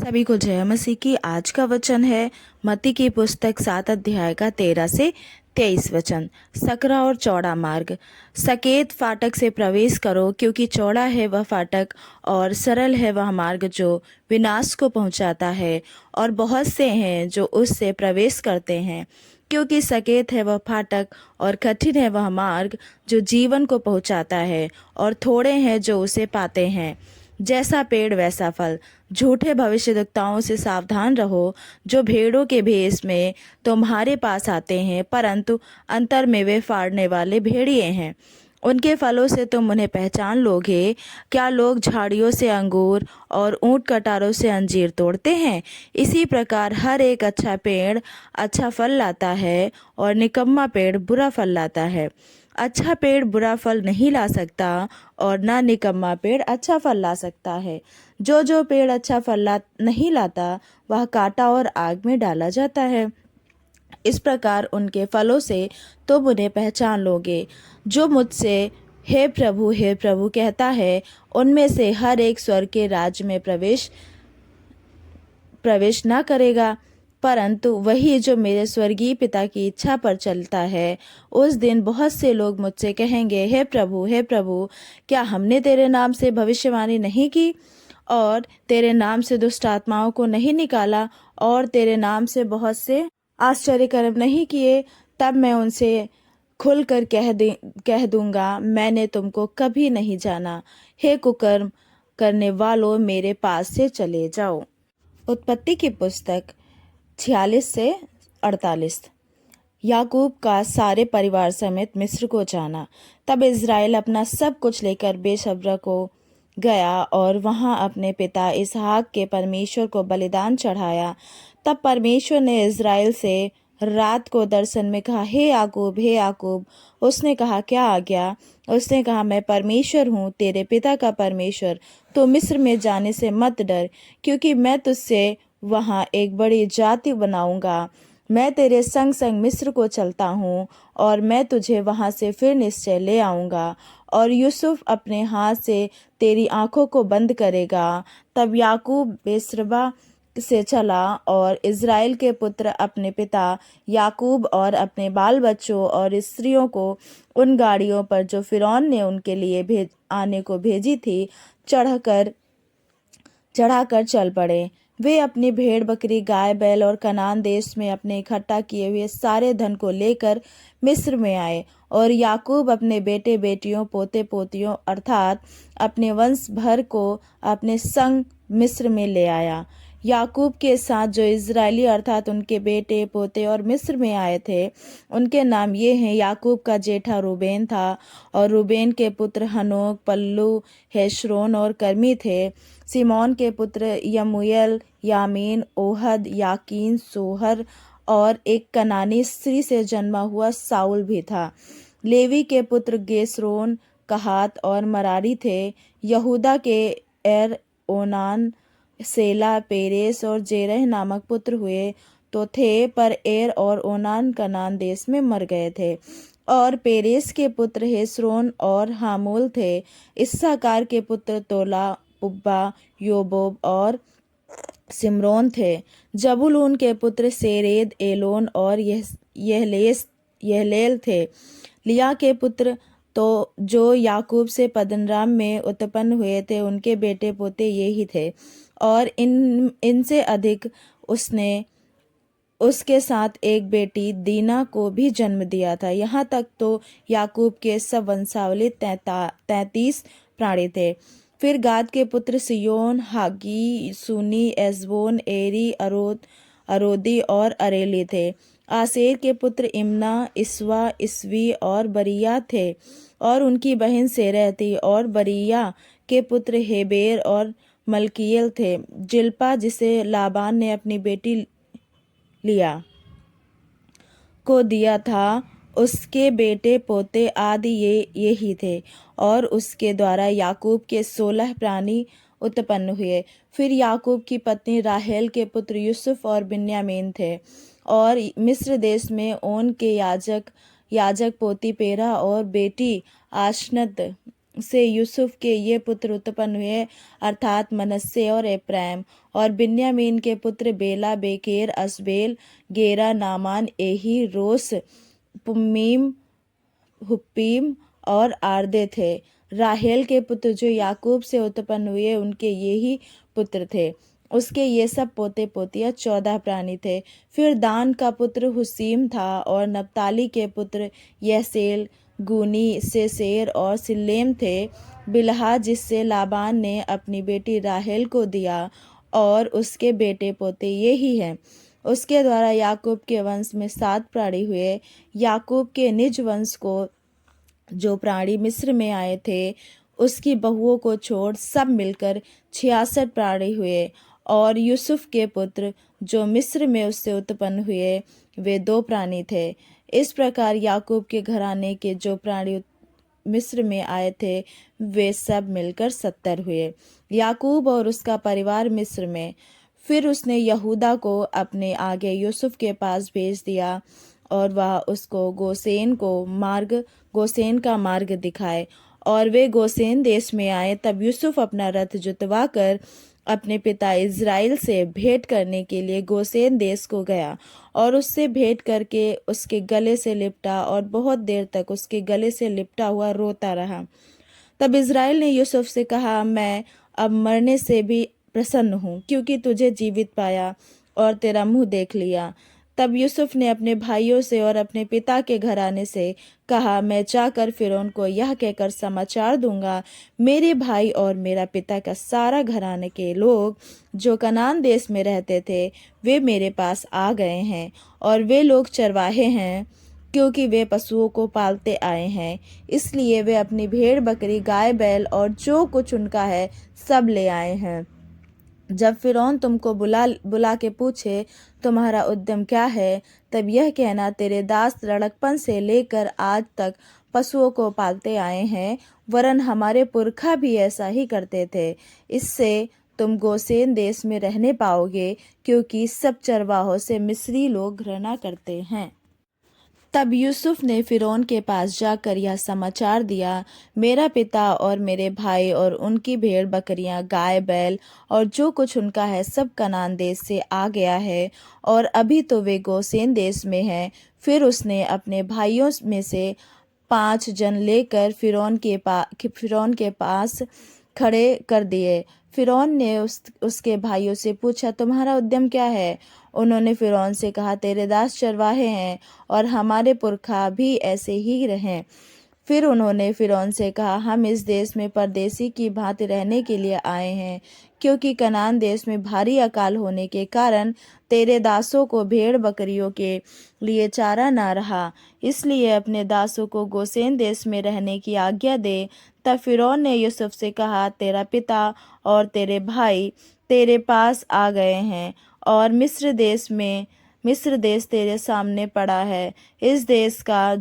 सभी को जय मसीह की। आज का वचन है मत्ती की पुस्तक 7 अध्याय का 13 से 23 वचन। सकरा और चौड़ा मार्ग। सकेत फाटक से प्रवेश करो, क्योंकि चौड़ा है वह फाटक और सरल है वह मार्ग जो विनाश को पहुंचाता है, और बहुत से हैं जो उससे प्रवेश करते हैं। क्योंकि सकेत है वह फाटक और कठिन है वह मार्ग जो जीवन को पहुंचाता है, और थोड़े हैं जो उसे पाते हैं। जैसा पेड़ वैसा फल। झूठे भविष्यद्वक्ताओं से सावधान रहो, जो भेड़ों के भेष में तुम्हारे पास आते हैं, परंतु अंतर में वे फाड़ने वाले भेड़िए हैं। उनके फलों से तुम उन्हें पहचान लोगे। क्या लोग झाड़ियों से अंगूर और ऊंट कटारों से अंजीर तोड़ते हैं? इसी प्रकार हर एक अच्छा पेड़ अच्छा फल लाता है, और निकम्मा पेड़ बुरा फल लाता है। अच्छा पेड़ बुरा फल नहीं ला सकता, और ना निकम्मा पेड़ अच्छा फल ला सकता है। जो पेड़ अच्छा फल नहीं लाता, वह काटा और आग में डाला जाता है। इस प्रकार उनके फलों से तुम उन्हें पहचान लोगे। जो मुझसे हे प्रभु कहता है, उनमें से हर एक स्वर्ग के राज्य में प्रवेश न करेगा, परंतु वही जो मेरे स्वर्गीय पिता की इच्छा पर चलता है। उस दिन बहुत से लोग मुझसे कहेंगे, हे प्रभु, क्या हमने तेरे नाम से भविष्यवाणी नहीं की, और तेरे नाम से दुष्ट आत्माओं को नहीं निकाला, और तेरे नाम से बहुत से आश्चर्य कर्म नहीं किए? तब मैं उनसे खुलकर कह दूंगा, मैंने तुमको कभी नहीं जाना। हे कुकर्म करने वालों, मेरे पास से चले जाओ। उत्पत्ति की पुस्तक 46 से 48। याकूब का सारे परिवार समेत मिस्र को जाना। तब इज़राइल अपना सब कुछ लेकर बेशब्र को गया और वहां अपने पिता इसहाक के परमेश्वर को बलिदान चढ़ाया। तब परमेश्वर ने इज़राइल से रात को दर्शन में कहा, हे याकूब। उसने कहा, क्या आज्ञा? उसने कहा, मैं परमेश्वर हूँ, तेरे पिता का परमेश्वर। तो मिस्र में जाने से मत डर, क्योंकि मैं तुझसे वहाँ एक बड़ी जाति बनाऊंगा। मैं तेरे संग संग मिस्र को चलता हूँ, और मैं तुझे वहाँ से फिर निश्चय ले आऊँगा, और यूसुफ अपने हाथ से तेरी आंखों को बंद करेगा। तब याकूब बेसरबा से चला, और इज़राइल के पुत्र अपने पिता याकूब और अपने बाल बच्चों और स्त्रियों को उन गाड़ियों पर जो फिरौन ने उनके लिए आने को भेजी थी, चढ़ाकर चल पड़े। वे अपनी भेड़ बकरी, गाय बैल और कनान देश में अपने इकट्ठा किए हुए सारे धन को लेकर मिस्र में आए, और याकूब अपने बेटे बेटियों पोते पोतियों अर्थात अपने वंश भर को अपने संग मिस्र में ले आया। याकूब के साथ जो इजरायली अर्थात उनके बेटे पोते और मिस्र में आए थे, उनके नाम ये हैं। याकूब का जेठा रूबेन था, और रूबेन के पुत्र हनोक, पल्लू, हेशरोन और कर्मी थे। सिमोन के पुत्र यमूएल, यामीन, ओहद, याकीन, सोहर और एक कनानी स्त्री से जन्मा हुआ साउल भी था। लेवी के पुत्र गेसरोन, कहात और मरारी थे। यहूदा के एर, ओनान, सेला, पेरेस और जेरह नामक पुत्र हुए तो थे, पर एर और ओनान कनान देश में मर गए थे। और पेरेस के पुत्र हेस्रोन और हामूल थे। इस्साकार के पुत्र तोला, पुब्बा, योबोब और सिमरोन थे। जबूलून के पुत्र सेरेद, एलोन और यहलेल थे। लिया के पुत्र तो जो याकूब से पद्दनराम में उत्पन्न हुए थे, उनके बेटे पोते ये ही थे, और इनसे अधिक उसने उसके साथ एक बेटी दीना को भी जन्म दिया था। यहाँ तक तो याकूब के सब वंशावली 33 प्राणी थे। फिर गाद के पुत्र सियोन, हागी, सुनी, एजबोन, एरी, अरोदी और अरेली थे। आसेर के पुत्र इम्ना, इसवा, इसवी और बरिया थे, और उनकी बहन सेरह थी। और बरिया के पुत्र हेबेर और मलकीएल थे। जिल्पा, जिसे लाबान ने अपनी बेटी लिया को दिया था, उसके बेटे पोते आदि ये ही थे, और उसके द्वारा याकूब के 16 प्राणी उत्पन्न हुए। फिर याकूब की पत्नी राहेल के पुत्र यूसुफ और बिन्यामीन थे। और मिस्र देश में ओन के याजक पोती पेरा और बेटी आशनत से यूसुफ के ये पुत्र उत्पन्न हुए, अर्थात मनश्शे और एप्रैम। और बिन्यामीन के पुत्र बेला, बेकेर, असबेल, गेरा, नामान, एही, रोस, पुम्मीम, हुप्पीम और आर्दे थे। राहेल के पुत्र जो याकूब से उत्पन्न हुए, उनके ये ही पुत्र थे। उसके ये सब पोते पोतियाँ 14 प्राणी थे। फिर दान का पुत्र हुसीम था, और नप्ताली के पुत्र यहसेल, गूनी, सेसेर और सिल्लेम थे। बिल्हा जिससे लाबान ने अपनी बेटी राहेल को दिया, और उसके बेटे पोते ये ही हैं। उसके द्वारा याकूब के वंश में 7 प्राणी हुए। याकूब के निज वंश को जो प्राणी मिस्र में आए थे, उसकी बहुओं को छोड़ सब मिलकर 66 प्राणी हुए। और यूसुफ के पुत्र जो मिस्र में उससे उत्पन्न हुए, वे 2 प्राणी थे। इस प्रकार याकूब के घराने के जो प्राणी मिस्र में आए थे, वे सब मिलकर 70 हुए। याकूब और उसका परिवार मिस्र में। फिर उसने यहूदा को अपने आगे यूसुफ के पास भेज दिया, और वह उसको गोसेन का मार्ग दिखाए। और वे गोसेन देश में आए। तब यूसुफ अपना रथ जुतवा कर अपने पिता इज़राइल से भेंट करने के लिए गोसेन देश को गया, और उससे भेंट करके उसके गले से लिपटा, और बहुत देर तक उसके गले से लिपटा हुआ रोता रहा। तब इज़राइल ने यूसुफ से कहा, मैं अब मरने से भी प्रसन्न हूँ, क्योंकि तुझे जीवित पाया और तेरा मुंह देख लिया। तब यूसुफ ने अपने भाइयों से और अपने पिता के घराने से कहा, मैं जाकर फिरौन को यह कहकर समाचार दूंगा, मेरे भाई और मेरा पिता का सारा घराने के लोग जो कनान देश में रहते थे, वे मेरे पास आ गए हैं, और वे लोग चरवाहे हैं, क्योंकि वे पशुओं को पालते आए हैं। इसलिए वे अपनी भेड़ बकरी, गाय बैल और जो कुछ उनका है सब ले आए हैं। जब फिरौन तुमको बुला के पूछे, तुम्हारा उद्यम क्या है, तब यह कहना, तेरे दास लड़कपन से लेकर आज तक पशुओं को पालते आए हैं, वरन हमारे पुरखा भी ऐसा ही करते थे। इससे तुम गोसेन देश में रहने पाओगे, क्योंकि सब चरवाहों से मिस्री लोग घृणा करते हैं। तब यूसुफ ने फिरौन के पास जाकर यह समाचार दिया, मेरा पिता और मेरे भाई और उनकी भेड़ बकरियां, गाय बैल और जो कुछ उनका है सब कनान देश से आ गया है, और अभी तो वे गोसेन देश में हैं। फिर उसने अपने भाइयों में से 5 जन लेकर फिरौन के पास खड़े कर दिए। फिरौन ने उसके भाइयों से पूछा, तुम्हारा उद्यम क्या है? उन्होंने फिरौन से कहा, तेरे दास चरवाहे हैं, और हमारे पुरखा भी ऐसे ही रहे। फिर उन्होंने फिरौन से कहा, हम इस देश में परदेसी की भांति रहने के लिए आए हैं, क्योंकि कनान देश में भारी अकाल होने के कारण तेरे दासों को भेड़ बकरियों के लिए चारा ना रहा, इसलिए अपने दासों को गोसेन देश में रहने की आज्ञा दे। तब फिरौन ने यूसुफ से कहा, तेरा पिता और तेरे भाई तेरे पास आ गए हैं, और मिस्र देश तेरे सामने पड़ा है। इस देश का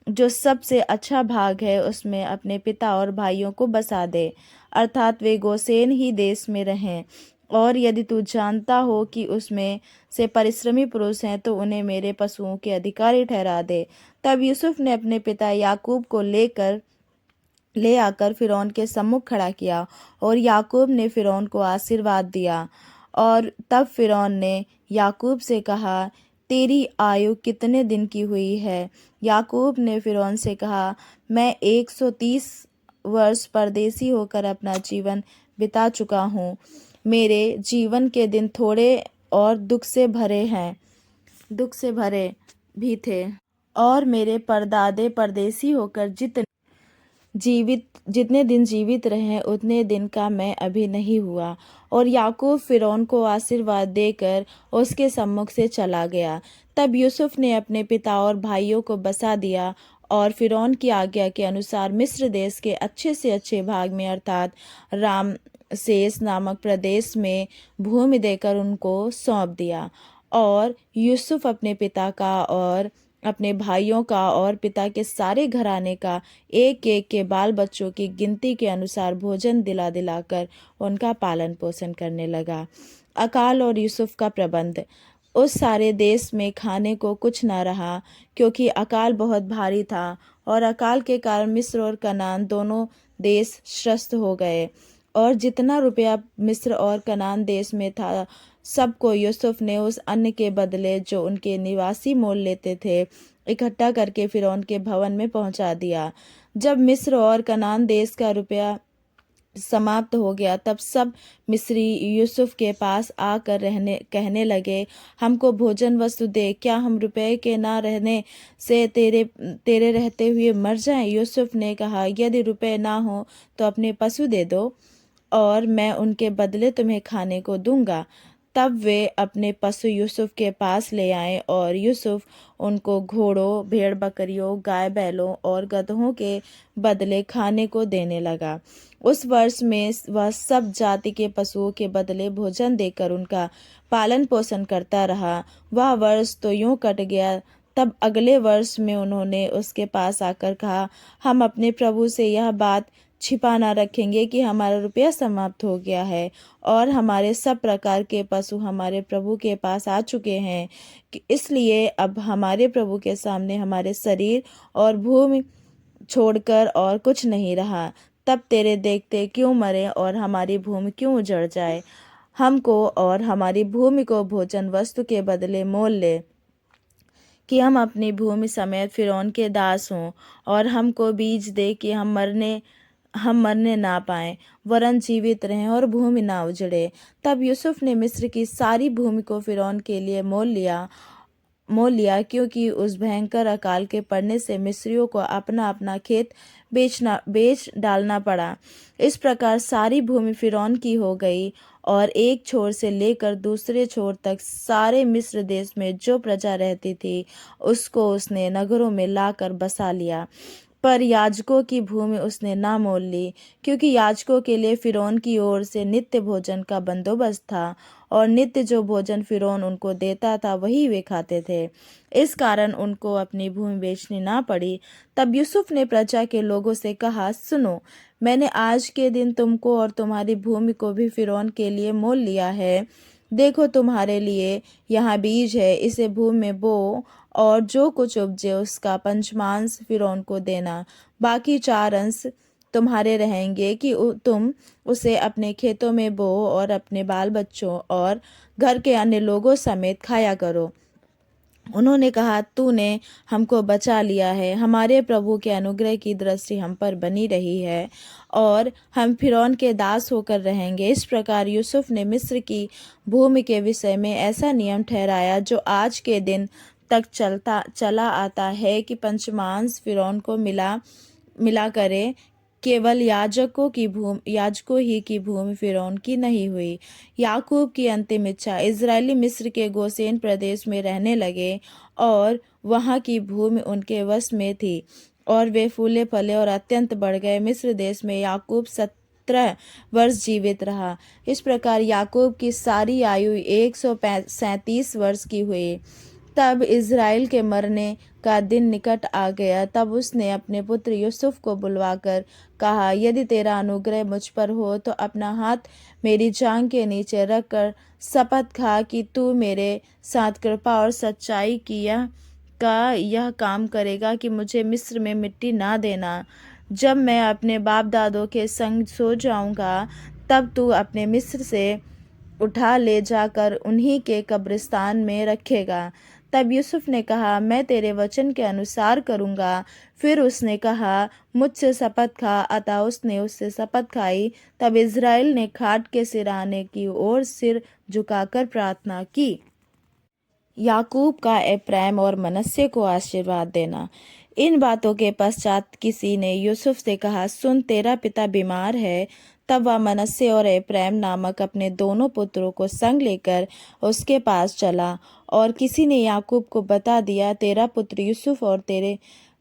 जो सबसे अच्छा भाग है, उसमें अपने पिता और भाइयों को बसा दे, अर्थात वे गोसेन ही देश में रहें। और यदि तू जानता हो कि उसमें से परिश्रमी पुरुष हैं, तो उन्हें मेरे पशुओं के अधिकारी ठहरा दे। तब यूसुफ ने अपने पिता याकूब को ले आकर फिरौन के सम्मुख खड़ा किया, और याकूब ने फिरौन को आशीर्वाद दिया। और तब फिरौन ने याकूब से कहा, तेरी आयु कितने दिन की हुई है? याकूब ने फिरौन से कहा, मैं 130 वर्ष परदेसी होकर अपना जीवन बिता चुका हूँ। मेरे जीवन के दिन थोड़े और दुख से भरे भी थे, और मेरे परदादे परदेसी होकर जितने दिन जीवित रहे, उतने दिन का मैं अभी नहीं हुआ। और याकूब फिरौन को आशीर्वाद देकर उसके सम्मुख से चला गया। तब यूसुफ ने अपने पिता और भाइयों को बसा दिया, और फिरौन की आज्ञा के अनुसार मिस्र देश के अच्छे से अच्छे भाग में, अर्थात रामसेस नामक प्रदेश में भूमि देकर उनको सौंप दिया। और यूसुफ अपने पिता का और अपने भाइयों का और पिता के सारे घराने का एक एक के बाल बच्चों की गिनती के अनुसार भोजन दिला दिलाकर उनका पालन पोषण करने लगा। अकाल और यूसुफ का प्रबंध। उस सारे देश में खाने को कुछ न रहा, क्योंकि अकाल बहुत भारी था, और अकाल के कारण मिस्र और कनान दोनों देश त्रस्त हो गए, और जितना रुपया मिस्र और कनान देश में था सबको यूसुफ ने उस अन्न के बदले जो उनके निवासी मोल लेते थे इकट्ठा करके फिरौन के भवन में पहुंचा दिया। जब मिस्र और कनान देश का रुपया समाप्त हो गया तब सब मिस्री यूसुफ के पास आकर कहने लगे, हमको भोजन वस्तु दे, क्या हम रुपए के ना रहने से तेरे रहते हुए मर जाएं? यूसुफ ने कहा, यदि रुपए ना हो तो अपने पशु दे दो और मैं उनके बदले तुम्हें खाने को दूंगा। तब वे अपने पशु यूसुफ के पास ले आए और यूसुफ उनको घोड़ों, भेड़ बकरियों, गाय बैलों और गदहों के बदले खाने को देने लगा। उस वर्ष में वह सब जाति के पशुओं के बदले भोजन देकर उनका पालन पोषण करता रहा। वह वर्ष तो यूं कट गया। तब अगले वर्ष में उन्होंने उसके पास आकर कहा, हम अपने प्रभु से यह बात छिपा ना रखेंगे कि हमारा रुपया समाप्त हो गया है और हमारे सब प्रकार के पशु हमारे प्रभु के पास आ चुके हैं, इसलिए अब हमारे प्रभु के सामने हमारे शरीर और भूमि छोड़कर और कुछ नहीं रहा। तब तेरे देखते क्यों मरे और हमारी भूमि क्यों उजड़ जाए? हमको और हमारी भूमि को भोजन वस्तु के बदले मोल ले कि हम अपनी भूमि समेत फिरौन के दास हों, और हमको बीज दे कि हम मरने ना पाएं, वरन जीवित रहें और भूमि ना उजड़े। तब यूसुफ ने मिस्र की सारी भूमि को फिरौन के लिए मोल लिया, क्योंकि उस भयंकर अकाल के पड़ने से मिस्रियों को अपना अपना खेत बेच डालना पड़ा। इस प्रकार सारी भूमि फिरौन की हो गई, और एक छोर से लेकर दूसरे छोर तक सारे मिस्र देश में जो प्रजा रहती थी उसको उसने नगरों में लाकर बसा लिया। पर याजकों की भूमि उसने ना मोल ली, क्योंकि याजकों के लिए फिरौन की ओर से नित्य भोजन का बंदोबस्त था, और नित्य जो भोजन फिरौन उनको देता था वही वे खाते थे। इस कारण उनको अपनी भूमि बेचनी ना पड़ी। तब यूसुफ ने प्रजा के लोगों से कहा, सुनो, मैंने आज के दिन तुमको और तुम्हारी भूमि को भी फिरौन के लिए मोल लिया है। देखो, तुम्हारे लिए यहाँ बीज है, इसे भूमि में बो, और जो कुछ उपजे उसका पंचमांश फिरौन को देना। बाकी 4 अंश तुम्हारे रहेंगे कि तुम उसे अपने खेतों में बो और अपने बाल बच्चों और घर के अन्य लोगों समेत खाया करो। उन्होंने कहा, तूने हमको बचा लिया है, हमारे प्रभु के अनुग्रह की दृष्टि हम पर बनी रही है और हम फिरौन के दास होकर रहेंगे। इस प्रकार यूसुफ ने मिस्र की भूमि के विषय में ऐसा नियम ठहराया जो आज के दिन तक चला आता है कि पंचमांश फिरौन को मिला करे। केवल याजकों ही की भूमि फिरौन की नहीं हुई। याकूब की अंतिम इच्छा। इजरायली मिस्र के गोसेन प्रदेश में रहने लगे और वहां की भूमि उनके वश में थी, और वे फूले फले और अत्यंत बढ़ गए। मिस्र देश में याकूब 17 वर्ष जीवित रहा। इस प्रकार याकूब की सारी आयु 137 वर्ष की हुई। तब इज़राइल के मरने का दिन निकट आ गया। तब उसने अपने पुत्र यूसुफ को बुलवाकर कहा, यदि तेरा अनुग्रह मुझ पर हो तो अपना हाथ मेरी जांघ के नीचे रखकर शपथ खा कि तू मेरे साथ कृपा और सच्चाई का यह काम करेगा कि मुझे मिस्र में मिट्टी ना देना। जब मैं अपने बाप दादों के संग सो जाऊंगा तब तू अपने मिस्र से उठा ले जाकर उन्हीं के कब्रिस्तान में रखेगा। तब यूसुफ ने कहा, मैं तेरे वचन के अनुसार करूँगा। फिर उसने कहा, मुझसे शपथ खा। अतः उसने उससे शपथ खाई। तब इज़राइल ने खाट के सिरहाने की ओर सिर झुकाकर प्रार्थना की। याकूब का एप्रैम और मनश्शे को आशीर्वाद देना। इन बातों के पश्चात किसी ने यूसुफ से कहा, सुन, तेरा पिता बीमार है। तब वह मनश्शे और एप्रैम नामक अपने दोनों पुत्रों को संग लेकर उसके पास चला, और किसी ने याकूब को बता दिया, तेरा पुत्र यूसुफ और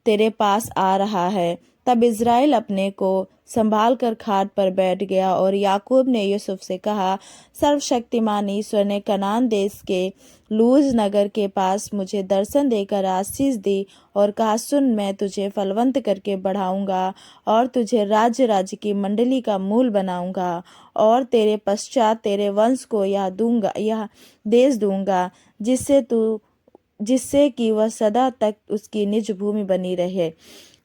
तेरे पास आ रहा है। तब इज़राइल अपने को संभाल कर खाट पर बैठ गया, और याकूब ने यूसुफ से कहा, सर्वशक्तिमान ईश्वर ने कनान देश के लूज नगर के पास मुझे दर्शन देकर आशीष दी और कहा, सुन, मैं तुझे फलवंत करके बढ़ाऊंगा और तुझे राज्य की मंडली का मूल बनाऊंगा, और तेरे पश्चात तेरे वंश को यह देश दूंगा, जिससे कि वह सदा तक उसकी निज भूमि बनी रहे,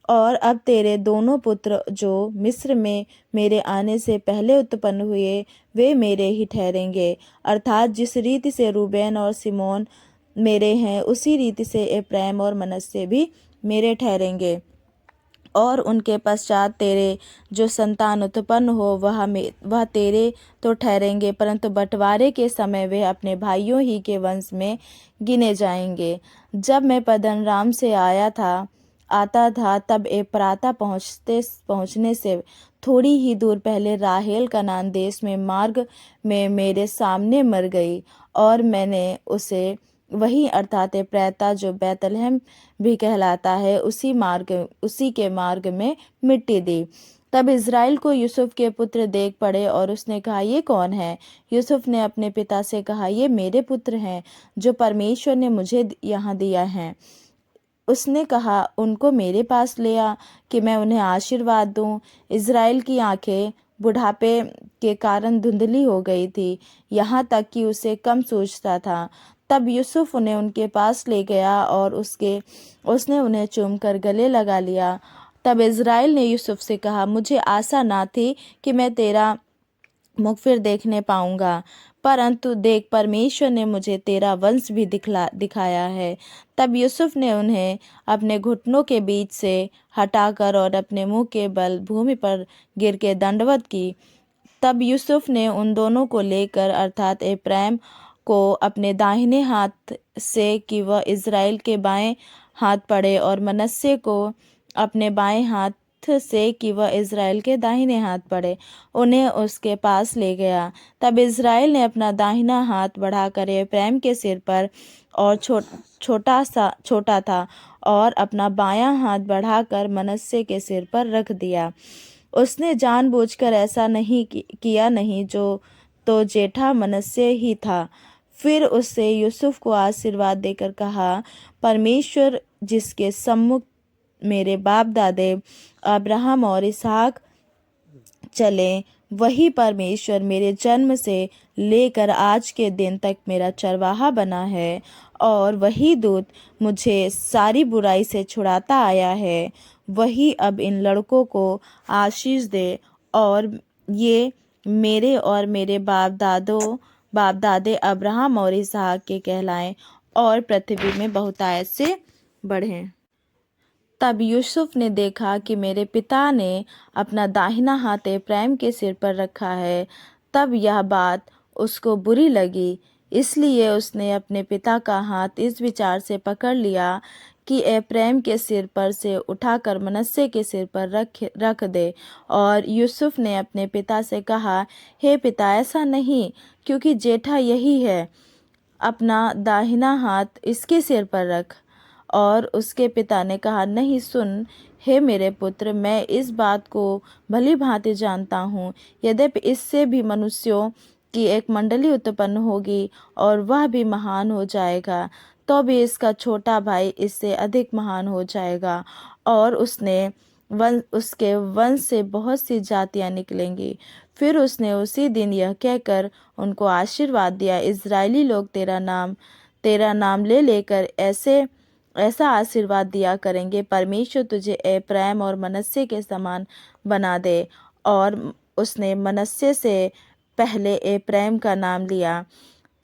और अब तेरे दोनों पुत्र जो मिस्र में मेरे आने से पहले उत्पन्न हुए वे मेरे ही ठहरेंगे, अर्थात जिस रीति से रूबेन और सिमोन मेरे हैं उसी रीति से एप्रैम और मनश्शे भी मेरे ठहरेंगे। और उनके पश्चात तेरे जो संतान उत्पन्न हो वह तेरे तो ठहरेंगे, परंतु बंटवारे के समय वे अपने भाइयों ही के वंश में गिने जाएंगे। जब मैं पद्दनराम से आता था तब एप्राता पहुँचने से थोड़ी ही दूर पहले राहेल कनान देश में मार्ग में मेरे सामने मर गई, और मैंने उसे वही अर्थात एप्राता जो बैतलहम भी कहलाता है उसी के मार्ग में मिट्टी दी। तब इज़राइल को यूसुफ के पुत्र देख पड़े और उसने कहा, ये कौन है? यूसुफ ने अपने पिता से कहा, ये मेरे पुत्र हैं जो परमेश्वर ने मुझे यहाँ दिया है। उसने कहा, उनको मेरे पास ले आ कि मैं उन्हें आशीर्वाद दूं। इज़राइल की आंखें बुढ़ापे के कारण धुंधली हो गई थी, यहाँ तक कि उसे कम सूझता था। तब यूसुफ उन्हें उनके पास ले गया और उसने उन्हें चूमकर गले लगा लिया। तब इज़राइल ने यूसुफ से कहा, मुझे आशा ना थी कि मैं तेरा मुख फिर देखने पाऊंगा, परंतु देख परमेश्वर ने मुझे तेरा वंश भी दिखाया है। तब यूसुफ ने उन्हें अपने घुटनों के बीच से हटाकर और अपने मुंह के बल भूमि पर गिर के दंडवत की। तब यूसुफ ने उन दोनों को लेकर अर्थात एप्रैम को अपने दाहिने हाथ से कि वह इज़राइल के बाएं हाथ पड़े, और मनश्शे को अपने बाएं हाथ से कि वह इज़राइल के दाहिने हाथ पड़े, उन्हें उसके पास ले गया। तब इज़राइल ने अपना दाहिना हाथ बढ़ाकर एप्रैम के सिर पर और छोटा था, और अपना बायां हाथ बढ़ाकर मनश्शे के सिर पर रख दिया। उसने जानबूझकर ऐसा नहीं किया नहीं, जो तो जेठा मनश्शे ही था। फिर उससे यूसुफ को आशीर्वाद देकर कहा, परमेश्वर जिसके सम्मुख मेरे बाप दादे अब्राहम और इसहाक चले, वही परमेश्वर मेरे जन्म से लेकर आज के दिन तक मेरा चरवाहा बना है, और वही दूत मुझे सारी बुराई से छुड़ाता आया है, वही अब इन लड़कों को आशीष दे, और ये मेरे और मेरे बाप दादे अब्राहम और इसहाक के कहलाएं, और पृथ्वी में बहुतायत से बढ़ें। तब यूसुफ ने देखा कि मेरे पिता ने अपना दाहिना हाथ एप्रैम के सिर पर रखा है। तब यह बात उसको बुरी लगी, इसलिए उसने अपने पिता का हाथ इस विचार से पकड़ लिया कि एप्रैम के सिर पर से उठाकर मनश्शे के सिर पर रख दे। और यूसुफ ने अपने पिता से कहा, हे पिता, ऐसा नहीं, क्योंकि जेठा यही है, अपना दाहिना हाथ इसके सिर पर रख। और उसके पिता ने कहा, नहीं, सुन हे मेरे पुत्र, मैं इस बात को भली भांति जानता हूँ, यद्यपि इससे भी मनुष्यों की एक मंडली उत्पन्न होगी और वह भी महान हो जाएगा, तो भी इसका छोटा भाई इससे अधिक महान हो जाएगा, और उसके वंश से बहुत सी जातियां निकलेंगी। फिर उसने उसी दिन यह कहकर उनको आशीर्वाद दिया, इज़राइली लोग तेरा नाम ले लेकर ऐसा आशीर्वाद दिया करेंगे, परमेश्वर तुझे एप्रैम और मनश्शे के समान बना दे। और उसने मनश्शे से पहले एप्रैम का नाम लिया।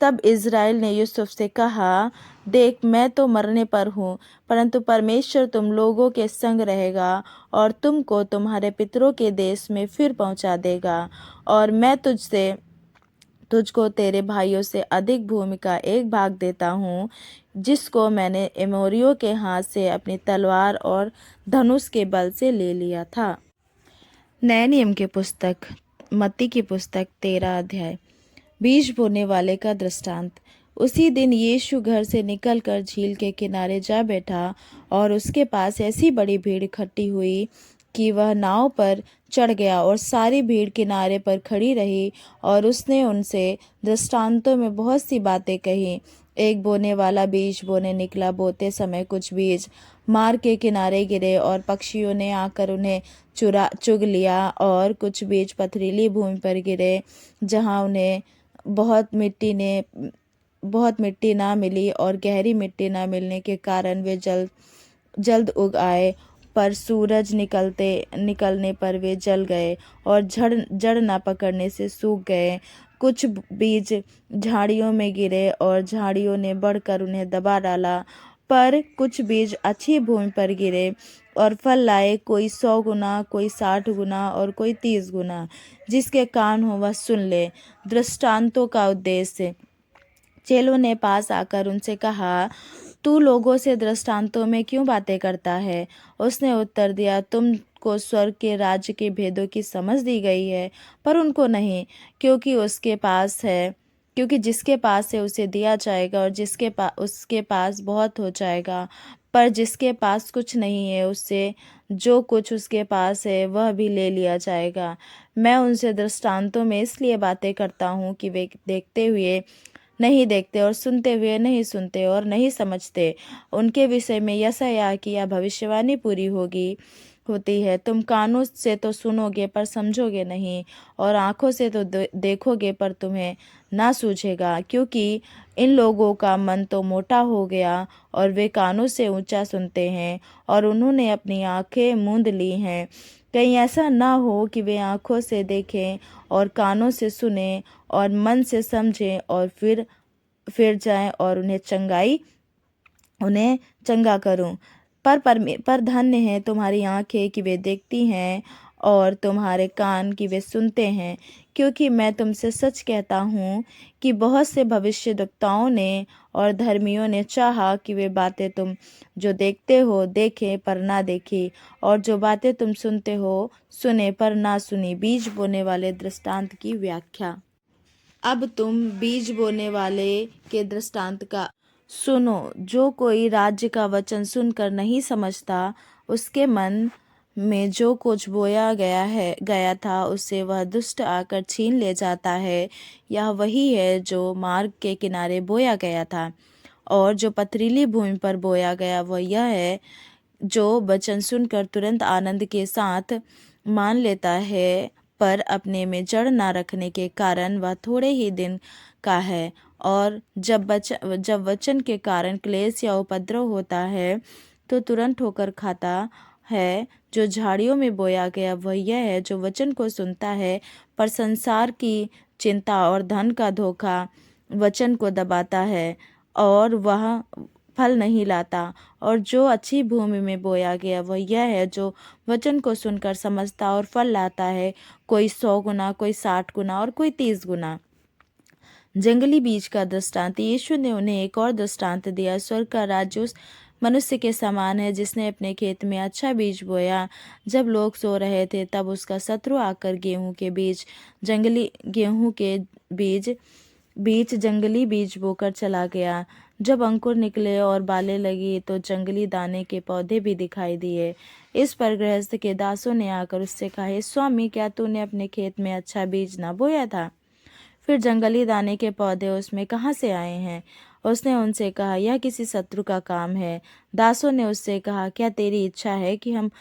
तब इज़राइल ने यूसुफ से कहा, देख, मैं तो मरने पर हूँ, परंतु परमेश्वर तुम लोगों के संग रहेगा और तुमको तुम्हारे पितरों के देश में फिर पहुँचा देगा, और मैं तुझको तेरे भाइयों से अधिक भूमि का एक भाग देता हूँ, जिसको मैंने एमोरियों के हाथ से अपनी तलवार और धनुष के बल से ले लिया था। नए नियम की पुस्तक मत्ती की पुस्तक 13 अध्याय। बीज बोने वाले का दृष्टांत। उसी दिन यीशु घर से निकलकर झील के किनारे जा बैठा, और उसके पास ऐसी बड़ी भीड़ इकट्ठी हुई कि वह नाव पर चढ़ गया, और सारी भीड़ किनारे पर खड़ी रही, और उसने उनसे दृष्टांतों में बहुत सी बातें कही। एक बोने वाला बीज बोने निकला। बोते समय कुछ बीज मार्ग के किनारे गिरे, और पक्षियों ने आकर उन्हें चुग लिया, और कुछ बीज पथरीली भूमि पर गिरे, जहाँ उन्हें बहुत मिट्टी ना मिली, और गहरी मिट्टी ना मिलने के कारण वे जल्द उग आए। पर सूरज निकलने पर वे जल गए और जड़ न पकड़ने से सूख गए। कुछ बीज झाड़ियों में गिरे और झाड़ियों ने बढ़कर उन्हें दबा डाला। पर कुछ बीज अच्छी भूमि पर गिरे और फल लाए, कोई 100 गुना, कोई 60 गुना और कोई 30 गुना। जिसके कान हो वह सुन ले। दृष्टांतों का उद्देश्य। चेलों ने पास आकर उनसे कहा, तू लोगों से दृष्टांतों में क्यों बातें करता है? उसने उत्तर दिया, तुमको स्वर्ग के राज्य के भेदों की समझ दी गई है, पर उनको नहीं, क्योंकि जिसके पास है उसे दिया जाएगा और उसके पास बहुत हो जाएगा। पर जिसके पास कुछ नहीं है, उससे जो कुछ उसके पास है वह भी ले लिया जाएगा। मैं उनसे दृष्टांतों में इसलिए बातें करता हूँ कि वे देखते हुए नहीं देखते और सुनते हुए नहीं सुनते और नहीं समझते। उनके विषय में यशायाह की यह भविष्यवाणी पूरी होती है, तुम कानों से तो सुनोगे पर समझोगे नहीं, और आँखों से तो देखोगे पर तुम्हें ना सूझेगा। क्योंकि इन लोगों का मन तो मोटा हो गया और वे कानों से ऊंचा सुनते हैं और उन्होंने अपनी आँखें मूंद ली हैं। कहीं ऐसा ना हो कि वे आँखों से देखें और कानों से सुने और मन से समझें और फिर जाएं और उन्हें चंगा करूं। पर धन्य है तुम्हारी आंखें कि वे देखती हैं और तुम्हारे कान कि वे सुनते हैं। क्योंकि मैं तुमसे सच कहता हूँ कि बहुत से भविष्यद्वक्ताओं ने और धर्मियों ने चाहा कि वे बातें तुम जो देखते हो देखें पर ना देखी, और जो बातें तुम सुनते हो सुने पर ना सुनी। बीज बोने वाले दृष्टांत की व्याख्या। अब तुम बीज बोने वाले के दृष्टांत का सुनो। जो कोई राज्य का वचन सुनकर नहीं समझता, उसके मन में जो कुछ बोया गया था उसे वह दुष्ट आकर छीन ले जाता है। यह वही है जो मार्ग के किनारे बोया गया था। और जो पथरीली भूमि पर बोया गया वह यह है जो वचन सुनकर तुरंत आनंद के साथ मान लेता है, पर अपने में जड़ ना रखने के कारण वह थोड़े ही दिन का है। और जब वचन के कारण क्लेश या उपद्रव होता है तो तुरंत ठोकर खाता है। जो झाड़ियों में बोया गया वह यह है जो वचन को सुनता है, पर संसार की चिंता और धन का धोखा वचन को दबाता है और वह फल नहीं लाता। और जो अच्छी भूमि में बोया गया वह यह है जो वचन को सुनकर समझता और फल लाता है, कोई 100 गुना, कोई 60 गुना और कोई 30 गुना। जंगली बीज का दृष्टांत। यीशु ने उन्हें एक और दृष्टांत दिया, स्वर्ग का राज्य उस मनुष्य के समान है जिसने अपने खेत में अच्छा बीज बोया। जब लोग सो रहे थे तब उसका शत्रु आकर गेहूं के बीच जंगली बीज बोकर चला गया। जब अंकुर निकले और बालें लगी तो जंगली दाने के पौधे भी दिखाई दिए। इस पर गृहस्थ के दासों ने आकर उससे कहा, हे स्वामी, क्या तूने अपने खेत में अच्छा बीज ना बोया था? फिर जंगली दाने के पौधे उसमें कहाँ से आए हैं? उसने उनसे कहा, यह किसी शत्रु का काम है। दासों ने उससे कहा, क्या तेरी इच्छा है कि हम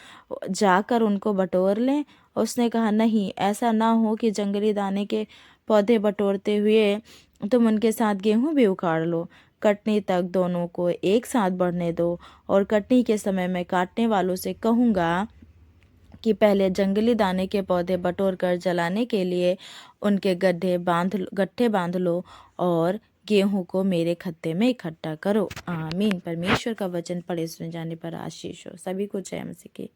जाकर उनको बटोर लें? उसने कहा, नहीं, ऐसा ना हो कि जंगली दाने के पौधे बटोरते हुए तुम उनके साथ गेहूं भी उखाड़ लो। कटनी तक दोनों को एक साथ बढ़ने दो, और कटनी के समय मैं काटने वालों से कहूँगा कि पहले जंगली दाने के पौधे बटोर कर जलाने के लिए उनके गट्ठे बांध लो, और गेहूं को मेरे खत्ते में इकट्ठा करो। आमीन। परमेश्वर का वचन पढ़े सुने जाने पर आशीष हो। सभी को जय मसीह की।